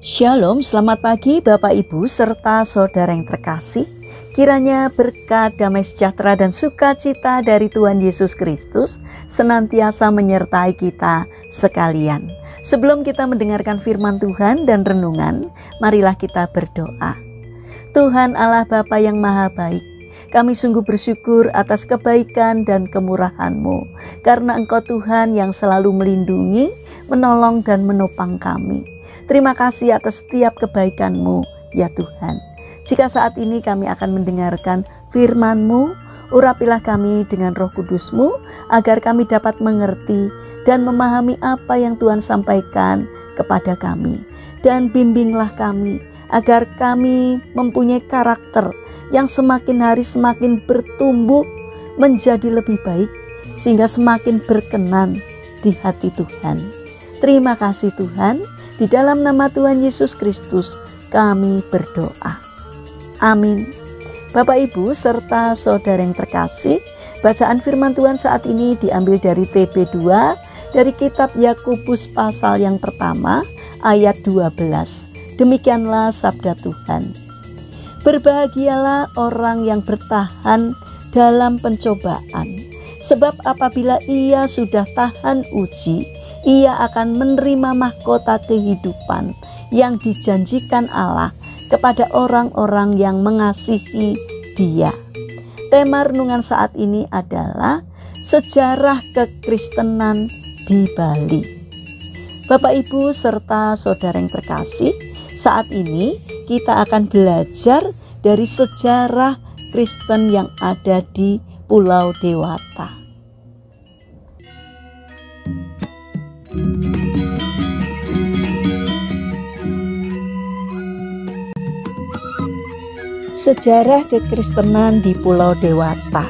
Shalom, selamat pagi Bapak Ibu serta saudara yang terkasih. Kiranya berkat, damai sejahtera dan sukacita dari Tuhan Yesus Kristus senantiasa menyertai kita sekalian. Sebelum kita mendengarkan firman Tuhan dan renungan, marilah kita berdoa. Tuhan Allah Bapa yang Maha Baik, kami sungguh bersyukur atas kebaikan dan kemurahan-Mu, karena Engkau Tuhan yang selalu melindungi, menolong dan menopang kami. Terima kasih atas setiap kebaikan-Mu, ya Tuhan. Jika saat ini kami akan mendengarkan firman-Mu, urapilah kami dengan Roh Kudus-Mu, agar kami dapat mengerti dan memahami apa yang Tuhan sampaikan kepada kami. Dan bimbinglah kami, agar kami mempunyai karakter yang semakin hari semakin bertumbuh menjadi lebih baik, sehingga semakin berkenan di hati Tuhan. Terima kasih Tuhan. Di dalam nama Tuhan Yesus Kristus kami berdoa. Amin. Bapak Ibu serta saudara yang terkasih, bacaan firman Tuhan saat ini diambil dari TB2 dari kitab Yakobus pasal yang pertama ayat 12. Demikianlah sabda Tuhan. Berbahagialah orang yang bertahan dalam pencobaan, sebab apabila ia sudah tahan uji, ia akan menerima mahkota kehidupan yang dijanjikan Allah kepada orang-orang yang mengasihi Dia. Tema renungan saat ini adalah sejarah kekristenan di Bali. Bapak Ibu serta saudara yang terkasih, saat ini kita akan belajar dari sejarah Kristen yang ada di Pulau Dewata. Sejarah kekristenan di Pulau Dewata.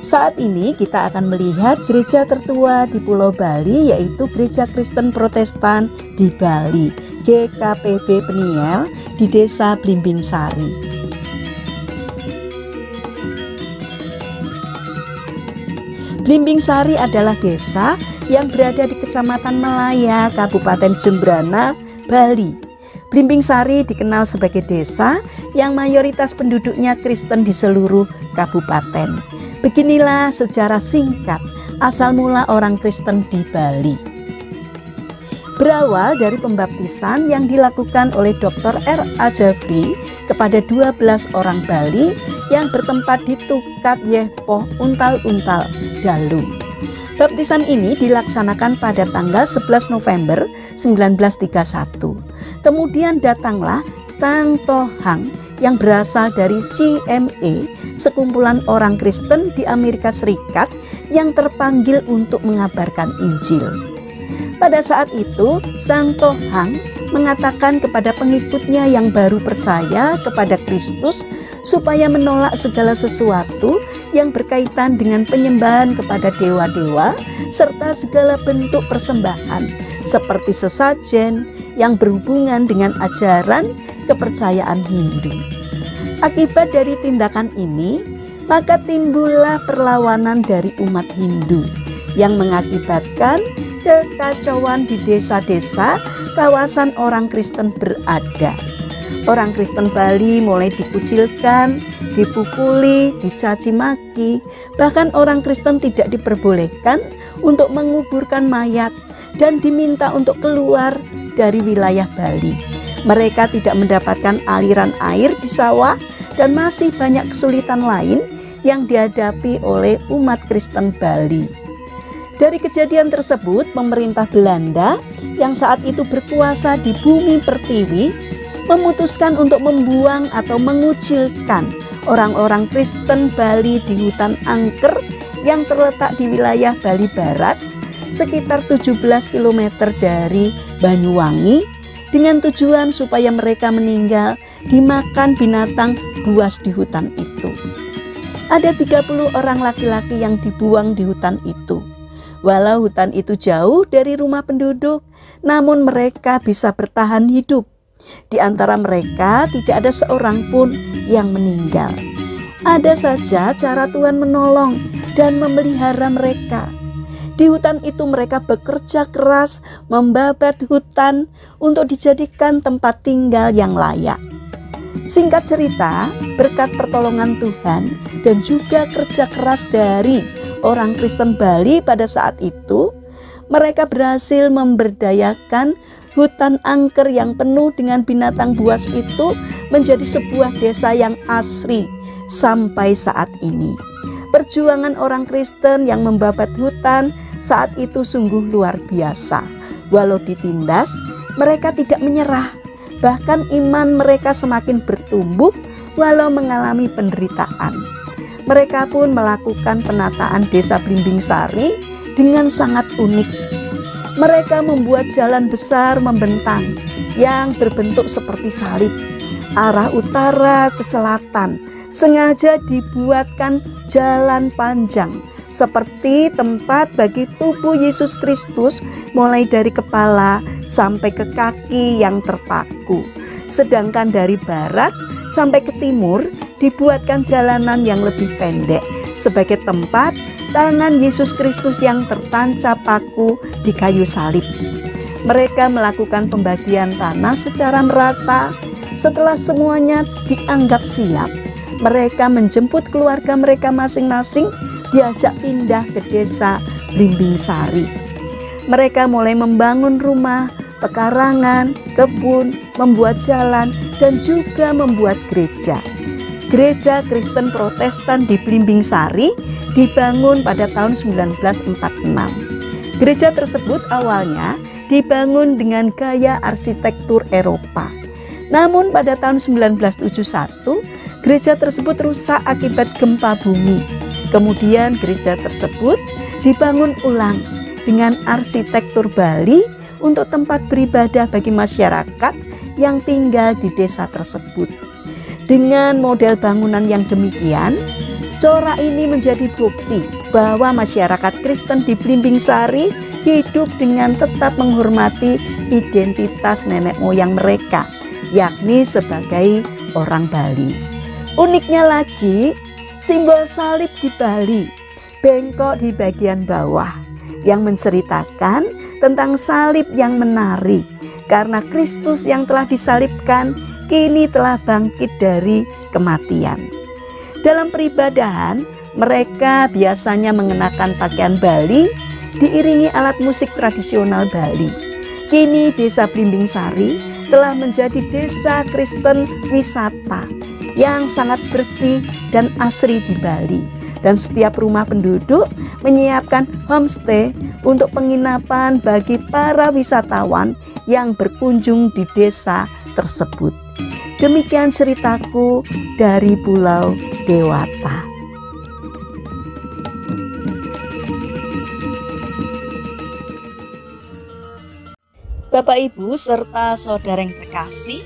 Saat ini kita akan melihat gereja tertua di Pulau Bali, yaitu Gereja Kristen Protestan di Bali, GKPB Peniel di Desa Blimbing Sari. Blimbing Sari adalah desa yang berada di Kecamatan Melaya, Kabupaten Jembrana, Bali. Blimbing Sari dikenal sebagai desa yang mayoritas penduduknya Kristen di seluruh kabupaten. Beginilah sejarah singkat asal mula orang Kristen di Bali. Berawal dari pembaptisan yang dilakukan oleh Dr. R.A. Jafri kepada 12 orang Bali yang bertempat di Tukat Yehpoh Untal-Untal, Dalu. Baptisan ini dilaksanakan pada tanggal 11 November 1931. Kemudian datanglah Sang Tohang yang berasal dari CME, sekumpulan orang Kristen di Amerika Serikat yang terpanggil untuk mengabarkan Injil. Pada saat itu, Sang Tohang mengatakan kepada pengikutnya yang baru percaya kepada Kristus supaya menolak segala sesuatu yang berkaitan dengan penyembahan kepada dewa-dewa serta segala bentuk persembahan seperti sesajen yang berhubungan dengan ajaran kepercayaan Hindu. Akibat dari tindakan ini, maka timbullah perlawanan dari umat Hindu yang mengakibatkan kekacauan di desa-desa kawasan orang Kristen berada. Orang Kristen Bali mulai dikucilkan, dipukuli, dicaci maki, bahkan orang Kristen tidak diperbolehkan untuk menguburkan mayat dan diminta untuk keluar dari wilayah Bali. Mereka tidak mendapatkan aliran air di sawah dan masih banyak kesulitan lain yang dihadapi oleh umat Kristen Bali. Dari kejadian tersebut, pemerintah Belanda yang saat itu berkuasa di bumi Pertiwi memutuskan untuk membuang atau mengucilkan orang-orang Kristen Bali di hutan angker yang terletak di wilayah Bali Barat sekitar 17 km dari Banyuwangi, dengan tujuan supaya mereka meninggal dimakan binatang buas di hutan itu. Ada 30 orang laki-laki yang dibuang di hutan itu. Walau hutan itu jauh dari rumah penduduk, namun mereka bisa bertahan hidup. Di antara mereka tidak ada seorang pun yang meninggal. Ada saja cara Tuhan menolong dan memelihara mereka. Di hutan itu mereka bekerja keras membabat hutan untuk dijadikan tempat tinggal yang layak. Singkat cerita, berkat pertolongan Tuhan dan juga kerja keras dari orang Kristen Bali pada saat itu, mereka berhasil memberdayakan hutan angker yang penuh dengan binatang buas itu menjadi sebuah desa yang asri sampai saat ini. Perjuangan orang Kristen yang membabat hutan saat itu sungguh luar biasa. Walau ditindas, mereka tidak menyerah. Bahkan iman mereka semakin bertumbuh walau mengalami penderitaan. Mereka pun melakukan penataan desa Blimbing Sari dengan sangat unik. Mereka membuat jalan besar membentang yang berbentuk seperti salib. Arah utara ke selatan sengaja dibuatkan jalan panjang seperti tempat bagi tubuh Yesus Kristus mulai dari kepala sampai ke kaki yang terpaku. Sedangkan dari barat sampai ke timur dibuatkan jalanan yang lebih pendek sebagai tempat tangan Yesus Kristus yang tertancap paku di kayu salib. Mereka melakukan pembagian tanah secara merata. Setelah semuanya dianggap siap, mereka menjemput keluarga mereka masing-masing diajak pindah ke desa Blimbing Sari. Mereka mulai membangun rumah, pekarangan, kebun, membuat jalan, dan juga membuat gereja. Gereja Kristen Protestan di Blimbing Sari dibangun pada tahun 1946. Gereja tersebut awalnya dibangun dengan gaya arsitektur Eropa. Namun pada tahun 1971, gereja tersebut rusak akibat gempa bumi. Kemudian gereja tersebut dibangun ulang dengan arsitektur Bali untuk tempat beribadah bagi masyarakat yang tinggal di desa tersebut. Dengan model bangunan yang demikian, corak ini menjadi bukti bahwa masyarakat Kristen di Blimbing Sari hidup dengan tetap menghormati identitas nenek moyang mereka, yakni sebagai orang Bali. Uniknya lagi, simbol salib di Bali bengkok di bagian bawah yang menceritakan tentang salib yang menari karena Kristus yang telah disalibkan kini telah bangkit dari kematian. Dalam peribadahan, mereka biasanya mengenakan pakaian Bali diiringi alat musik tradisional Bali. Kini desa Blimbing Sari telah menjadi desa Kristen wisata yang sangat bersih dan asri di Bali. Dan setiap rumah penduduk menyiapkan homestay untuk penginapan bagi para wisatawan yang berkunjung di desa tersebut. Demikian ceritaku dari Pulau Dewata. Bapak Ibu serta saudara yang terkasih,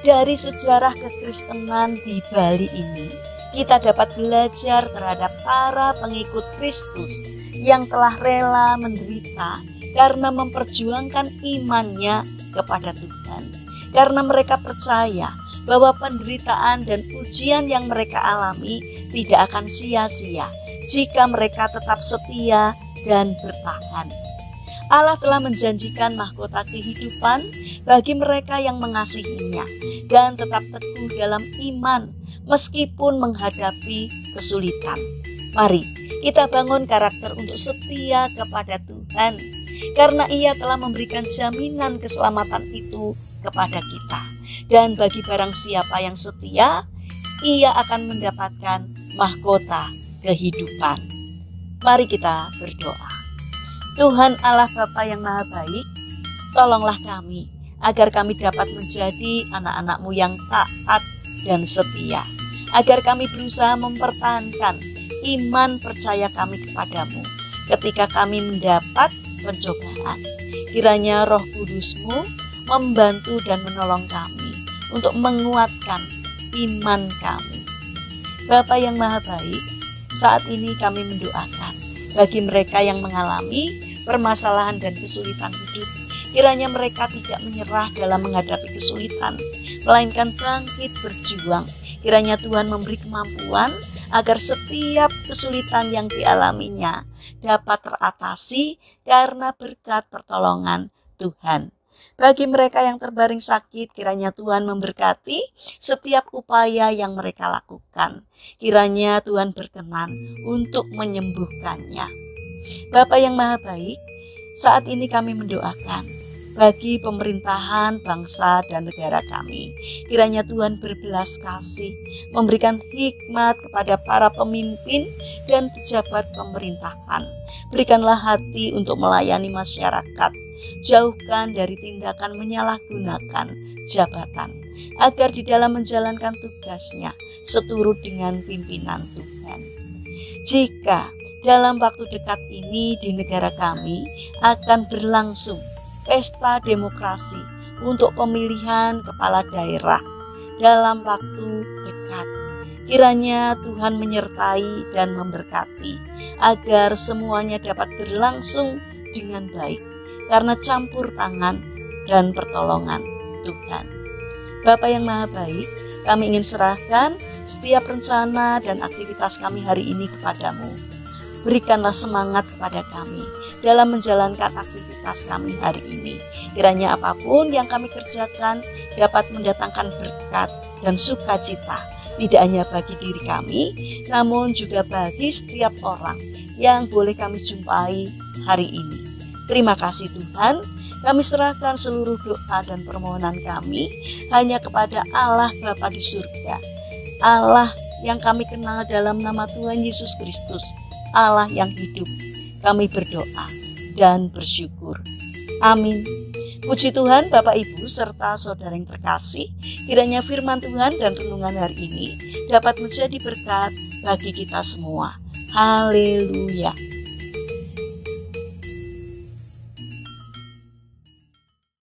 dari sejarah kekristenan di Bali ini, kita dapat belajar terhadap para pengikut Kristus yang telah rela menderita karena memperjuangkan imannya kepada Tuhan. Karena mereka percaya bahwa penderitaan dan ujian yang mereka alami tidak akan sia-sia jika mereka tetap setia dan bertahan. Allah telah menjanjikan mahkota kehidupan bagi mereka yang mengasihinya dan tetap teguh dalam iman meskipun menghadapi kesulitan. Mari kita bangun karakter untuk setia kepada Tuhan, karena Ia telah memberikan jaminan keselamatan itu kepada kita. Dan bagi barang siapa yang setia, ia akan mendapatkan mahkota kehidupan. Mari kita berdoa. Tuhan Allah Bapa yang Maha Baik, tolonglah kami agar kami dapat menjadi anak-anak-Mu yang taat dan setia, agar kami berusaha mempertahankan iman percaya kami kepadamu ketika kami mendapat pencobaan. Kiranya Roh Kudus-Mu membantu dan menolong kami untuk menguatkan iman kami. Bapa yang Maha Baik, saat ini kami mendoakan bagi mereka yang mengalami permasalahan dan kesulitan hidup. Kiranya mereka tidak menyerah dalam menghadapi kesulitan, melainkan bangkit berjuang. Kiranya Tuhan memberi kemampuan agar setiap kesulitan yang dialaminya dapat teratasi karena berkat pertolongan Tuhan. Bagi mereka yang terbaring sakit, kiranya Tuhan memberkati setiap upaya yang mereka lakukan. Kiranya Tuhan berkenan untuk menyembuhkannya. Bapa yang Maha Baik, saat ini kami mendoakan bagi pemerintahan bangsa dan negara kami. Kiranya Tuhan berbelas kasih, memberikan hikmat kepada para pemimpin dan pejabat pemerintahan. Berikanlah hati untuk melayani masyarakat. Jauhkan dari tindakan menyalahgunakan jabatan, agar di dalam menjalankan tugasnya seturut dengan pimpinan Tuhan. Jika dalam waktu dekat ini di negara kami akan berlangsung pesta demokrasi untuk pemilihan kepala daerah dalam waktu dekat, kiranya Tuhan menyertai dan memberkati agar semuanya dapat berlangsung dengan baik karena campur tangan dan pertolongan Tuhan. Bapa yang Maha Baik, kami ingin serahkan setiap rencana dan aktivitas kami hari ini kepadamu. Berikanlah semangat kepada kami dalam menjalankan aktivitas kami hari ini. Kiranya apapun yang kami kerjakan dapat mendatangkan berkat dan sukacita, tidak hanya bagi diri kami, namun juga bagi setiap orang yang boleh kami jumpai hari ini. Terima kasih Tuhan, kami serahkan seluruh doa dan permohonan kami hanya kepada Allah Bapa di surga, Allah yang kami kenal dalam nama Tuhan Yesus Kristus, Allah yang hidup. Kami berdoa dan bersyukur. Amin. Puji Tuhan Bapak Ibu serta saudara yang terkasih, kiranya firman Tuhan dan renungan hari ini dapat menjadi berkat bagi kita semua. Haleluya.